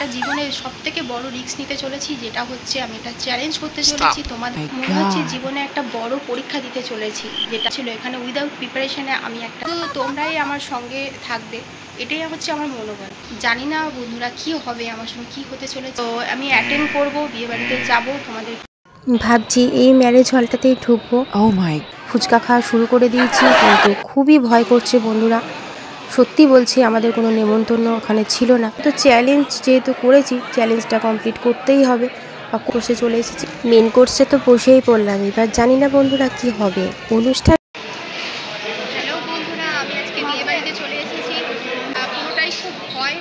একটা জীবনের সবথেকে বড় রিস্ক নিতে চলেছি, যেটা হচ্ছে আমি একটা চ্যালেঞ্জ করতে চলেছি। তোমাদের মনে হচ্ছে জীবনে একটা বড় পরীক্ষা দিতে চলেছি, যেটা ছিল এখানে উইদাউট প্রিপারেশনে আমি একটা, তো তোমরাই আমার সঙ্গে থাকবে, এটাই হচ্ছে আমার মনোবল। জানি না বন্ধুরা কি হবে, আমার সঙ্গে কি হতে চলেছে। তো আমি অ্যাটেন্ড করবো, বিয়ে বাড়িতে যাবো, তোমাদের ভাবছি এই ম্যারেজ হলটাতেই ঢুকবো। ফুচকা খাওয়া শুরু করে দিয়েছি, কিন্তু খুবই ভয় করছে বন্ধুরা। সত্যি বলছি, আমাদের কোনো নেমন্তন্ন ওখানে ছিল না, তো চ্যালেঞ্জ যেহেতু করেছি, চ্যালেঞ্জটা কমপ্লিট করতেই হবে। কোর্সে চলে এসেছি, মেন কোর্সে তো বসেই পড়লাম। এবার জানি না বন্ধুরা কি হবে অনুষ্ঠান। হ্যালো বন্ধুরা, আমি আজকে বিয়ে বাড়িতে চলে এসেছি। পুরোটাই খুব ভয়,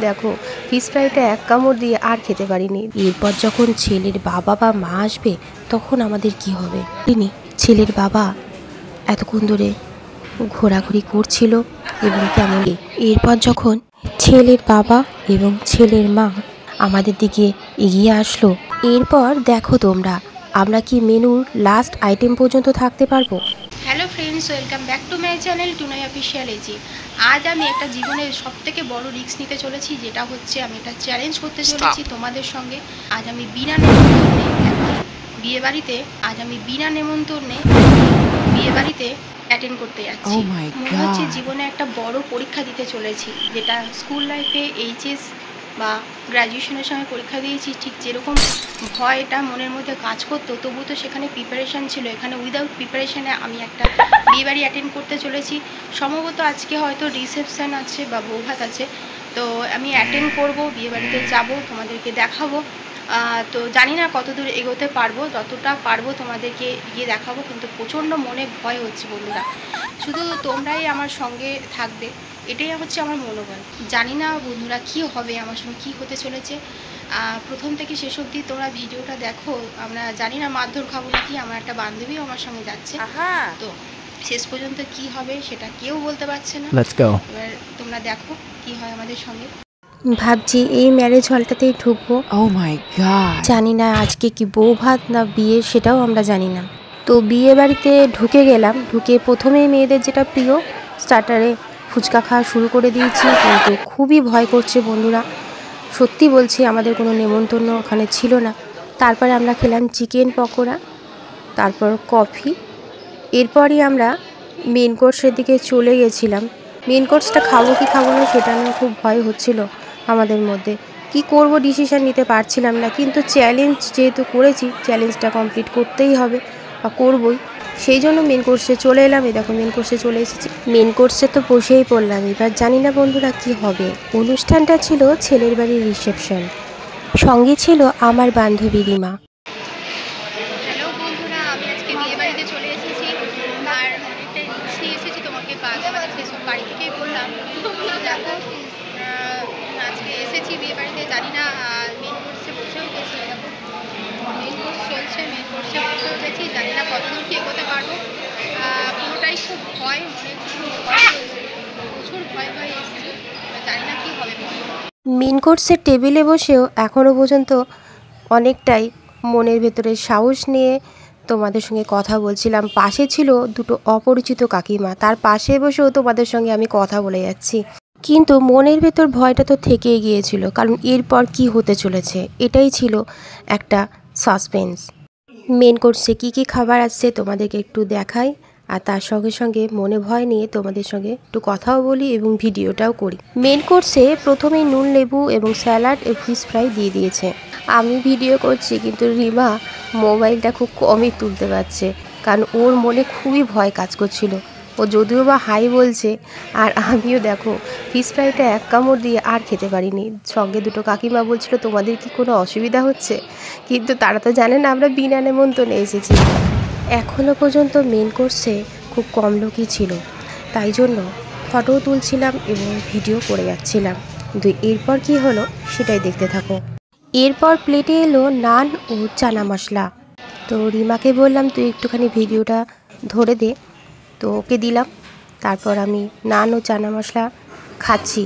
দেখো ফিশ ফ্রাইটা এক কামড় দিয়ে আর খেতে পারিনি। এরপর যখন ছেলের বাবা বা মা আসবে, তখন আমাদের কি হবে। তিনি ছেলের বাবা এতক্ষণ ধরে ঘোরাঘুরি করছিল এবং কেমন, এরপর যখন ছেলের বাবা এবং ছেলের মা আমাদের দিকে এগিয়ে আসলো, এরপর দেখো তোমরা আমরা কি মেনুর লাস্ট আইটেম পর্যন্ত থাকতে পারবো। Hello friends, welcome back to my channel টুনাই অফিসিয়াল এজি। আজ আমি একটা জীবনের সবথেকে বড় রিস্ক নিতে চলেছি, যেটা হচ্ছে আমি একটা চ্যালেঞ্জ করতে চলেছি তোমাদের সঙ্গে। আজ আমি বিনা নেমন্তন্নে বিয়ে বাড়িতে বিয়ে বাড়িতে অ্যাটেন্ড করতে যাচ্ছি। মনে হচ্ছে জীবনে একটা বড় পরীক্ষা দিতে চলেছি, যেটা স্কুল লাইফে এইচএস বা গ্র্যাজুয়েশনের সময় পরীক্ষা দিয়েছি, ঠিক যেরকম ভয়টা মনের মধ্যে কাজ করতো, তবু তো সেখানে প্রিপারেশান ছিল। এখানে উইদাউট প্রিপারেশানে আমি একটা বিয়ে বাড়ি অ্যাটেন্ড করতে চলেছি। সম্ভবত আজকে হয়তো রিসেপশান আছে বা বৌভাত আছে, তো আমি অ্যাটেন্ড করবো, বিয়ে বাড়িতে যাবো, তোমাদেরকে দেখাবো। তো জানি না কত দূর এগোতে পারবো, যতটা পারবো তোমাদেরকে গিয়ে দেখাবো, কিন্তু প্রচণ্ড মনে ভয় হচ্ছে বন্ধুরা। শুধু তোমরাই আমার সঙ্গে থাকবে, এটাই হচ্ছে আমার মনোবল। জানি না বন্ধুরা কি হবে, আমার সঙ্গে কী হতে চলেছে। প্রথম থেকে শেষ অবধি তোমরা ভিডিওটা দেখো। আমরা জানি না মারধর খাবো নাকি, আমার একটা বান্ধবীও আমার সঙ্গে যাচ্ছে, তো শেষ পর্যন্ত কি হবে সেটা কেউ বলতে পারছে না। এবার তোমরা দেখো কি হয় আমাদের সঙ্গে। ভাবছি এই ম্যারেজ হলটাতেই ঢুকবো। জানি না আজকে কি বউ ভাত না বিয়ে, সেটাও আমরা জানি না। তো বিয়ে বাড়িতে ঢুকে গেলাম, ঢুকে প্রথমেই মেয়েদের যেটা প্রিয় স্টার্টারে ফুচকা খাওয়া শুরু করে দিয়েছি, কিন্তু খুবই ভয় করছে বন্ধুরা। সত্যি বলছি, আমাদের কোনো নেমন্তন্ন ওখানে ছিল না। তারপরে আমরা খেলাম চিকেন পকোড়া, তারপর কফি। এরপরই আমরা মেন কোর্সের দিকে চলে গেছিলাম। মেন কোর্সটা খাবো কি খাবো না সেটা নিয়ে খুব ভয় হচ্ছিল আমাদের মধ্যে। কি করব ডিসিশান নিতে পারছিলাম না, কিন্তু চ্যালেঞ্জ যেহেতু করেছি, চ্যালেঞ্জটা কমপ্লিট করতেই হবে বা করবই। সেই জন্য মেন কোর্সে চলে এলাম। এই দেখো মেন কোর্সে চলে এসেছি, মেন কোর্সে তো বসেই পড়লাম। এবার জানি না বন্ধুরা কি হবে। অনুষ্ঠানটা ছিল ছেলের বাড়ির রিসেপশন, সঙ্গে ছিল আমার বান্ধবী রিমা। হ্যালো বন্ধুরা, আমি আজকে বিয়ে বাড়িতে চলে এসেছি, আর অনেকটাই রিস্ক নিয়ে এসেছি। তোমাকে সেসব বাড়ি থেকেই বললাম। দেখো আজকে এসেছি বিয়ে বাড়িতে, জানি না মেন কোর্সে বসেও গেছি। দেখো মেন কোর্স চলছে, মেন কোর্সে বসেও গেছি, জানি না কতদূর কি এগোতে পারবো। পুরোটাই খুব ভয়, মনে প্রচুর ভয় ভয় এসেছি, জানি না কী হবে। মেন কোর্সের টেবিলে বসেও এখনও পর্যন্ত অনেকটাই মনের ভেতরে সাহস নিয়ে তোমাদের সঙ্গে কথা বলছিলাম। পাশে ছিল দুটো অপরিচিত কাকিমা, তার পাশে বসেও তোমাদের সঙ্গে আমি কথা বলে যাচ্ছি, কিন্তু মনের ভেতর ভয়টা তো থেকেই গিয়েছিল, কারণ এরপর কি হতে চলেছে এটাই ছিল একটা সাসপেন্স। মেন কোর্সে কী কী খাবার আসছে তোমাদেরকে একটু দেখাই, আর তার সঙ্গে সঙ্গে মনে ভয় নিয়ে তোমাদের সঙ্গে একটু কথাও বলি এবং ভিডিওটাও করি। মেন কোর্সে প্রথমেই নুন লেবু এবং স্যালাড ও ফিশ ফ্রাই দিয়ে দিয়েছে। আমি ভিডিও করছি, কিন্তু রিমা মোবাইলটা খুব কমই তুলতে পারছে, কারণ ওর মনে খুবই ভয় কাজ করছিল। ও যদিও বা হাই বলছে, আর আমিও দেখো ফিশ ফ্রাইটা এক কামড় দিয়ে আর খেতে পারিনি। সঙ্গে দুটো কাকিমা বলছিল তোমাদের কি কোনো অসুবিধা হচ্ছে, কিন্তু তারা তো জানে না আমরা বিনা নেমন্তন্নে এসেছি। এখনও পর্যন্ত মেন কোর্সে খুব কম লোকই ছিল, তাই জন্য ফটোও তুলছিলাম এবং ভিডিও করে যাচ্ছিলাম। কিন্তু এরপর কি হলো সেটাই দেখতে থাকো। এরপর প্লেটে এলো নান ও চানা মশলা। তো রিমাকে বললাম তুই একটুখানি ভিডিওটা ধরে দে, তো ওকে দিলাম। তারপর আমি নান ও চানা মশলা খাচ্ছি।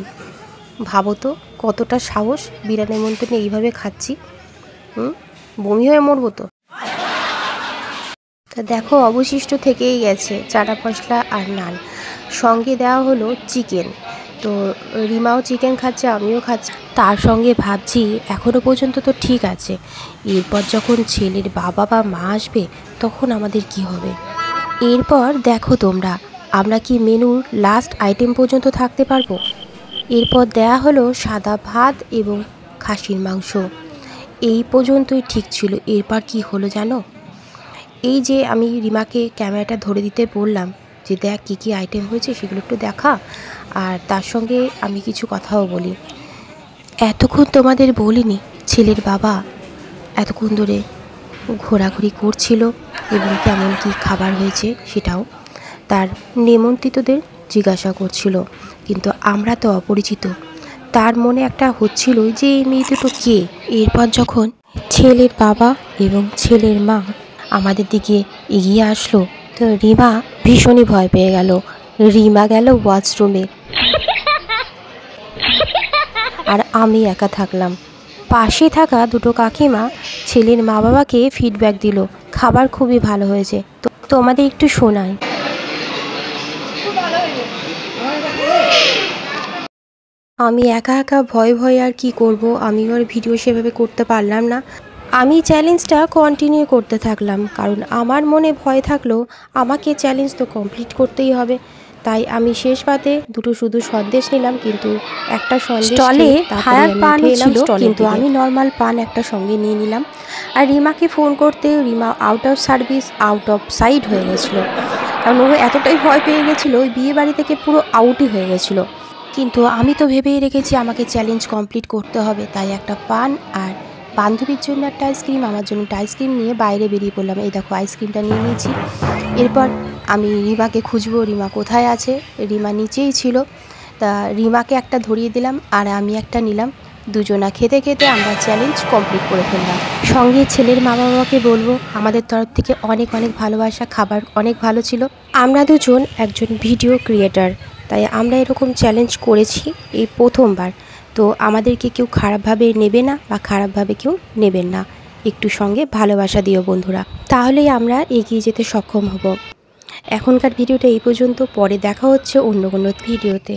ভাবো তো কতটা সাহস, বিনা নেমন্তন্নে এইভাবে খাচ্ছি। বমি হয়ে মরবো তো। তা দেখো অবশিষ্ট থেকেই গেছে চানা মশলা আর নান, সঙ্গে দেওয়া হলো চিকেন। তো রিমাও চিকেন খাচ্ছে, আমিও খাচ্ছি, তার সঙ্গে ভাবছি এখনও পর্যন্ত তো ঠিক আছে, এরপর যখন ছেলের বাবা বা মা আসবে তখন আমাদের কি হবে। এরপর দেখো তোমরা, আমরা কি মেনুর লাস্ট আইটেম পর্যন্ত থাকতে পারবো। এরপর দেয়া হলো সাদা ভাত এবং খাসির মাংস। এই পর্যন্তই ঠিক ছিল। এরপর কি হলো জানো, এই যে আমি রিমাকে ক্যামেরাটা ধরে দিতে বললাম যে দেখ কী কী আইটেম হয়েছে সেগুলো একটু দেখা, আর তার সঙ্গে আমি কিছু কথাও বলি। এতক্ষণ তোমাদের বলিনি, ছেলের বাবা এতক্ষণ ধরে ঘোরাঘুরি করছিল এবং কেমন কি খাবার হয়েছে সেটাও তার নিমন্ত্রিতদের জিজ্ঞাসা করছিল, কিন্তু আমরা তো অপরিচিত, তার মনে একটা হচ্ছিল যে এই মেয়ে দুটো কে। এরপর যখন ছেলের বাবা এবং ছেলের মা আমাদের দিকে এগিয়ে আসলো, তো রিমা ভীষণই ভয় পেয়ে গেল। রিমা গেল ওয়াশরুমে, আর আমি একা থাকলাম। পাশে থাকা দুটো কাকিমা ছেলের মা বাবাকে ফিডব্যাক দিল, খাবার খুবই ভালো হয়েছে। তো তোমাদের একটু শোনাই। আমি একা একা ভয়ে আর কি করব, আমি ওর ভিডিও সেভাবে করতে পারলাম না। আমি চ্যালেঞ্জটা কন্টিনিউ করতে থাকলাম, কারণ আমার মনে ভয় থাকলেও আমাকে চ্যালেঞ্জ তো কমপ্লিট করতেই হবে। তাই আমি শেষ পাতে দুটো শুধু সন্দেশ নিলাম, কিন্তু একটা সন্দেশ স্টলে ফায়ার পান ছিল, কিন্তু আমি নর্মাল পান একটা সঙ্গে নিয়ে নিলাম। আর রিমাকে ফোন করতে Rima out of service, out of sight হয়ে গেছিলো, কারণ ও এতটাই ভয় পেয়ে গেছিলো, ওই বিয়ে বাড়ি থেকে পুরো আউটই হয়ে গেছিলো। কিন্তু আমি তো ভেবেই রেখেছি আমাকে চ্যালেঞ্জ কমপ্লিট করতে হবে, তাই একটা পান আর বান্ধবীর জন্য একটা আইসক্রিম, আমার জন্য একটা আইসক্রিম নিয়ে বাইরে বেরিয়ে পড়লাম। এই দেখো আইসক্রিমটা নিয়ে নিয়েছি। এরপর আমি রিমাকে খুঁজবো, রিমা কোথায় আছে। রিমা নিচেই ছিল, তা রিমাকে একটা ধরিয়ে দিলাম আর আমি একটা নিলাম। দুজনা খেতে খেতে আমরা চ্যালেঞ্জ কমপ্লিট করে ফেললাম। সঙ্গে ছেলের মা বাবাকে বলবো আমাদের তরফ থেকে অনেক অনেক ভালোবাসা, খাবার অনেক ভালো ছিল। আমরা দুজন একজন ভিডিও ক্রিয়েটার, তাই আমরা এরকম চ্যালেঞ্জ করেছি এই প্রথমবার। তো আমাদেরকে কেউ খারাপভাবে নেবে না বা খারাপভাবে কেউ নেবেন না, একটু সঙ্গে ভালোবাসা দিও বন্ধুরা, তাহলেই আমরা এগিয়ে যেতে সক্ষম হব। এখনকার ভিডিওটা এই পর্যন্ত, পরে দেখা হচ্ছে অন্য কোনো ভিডিওতে।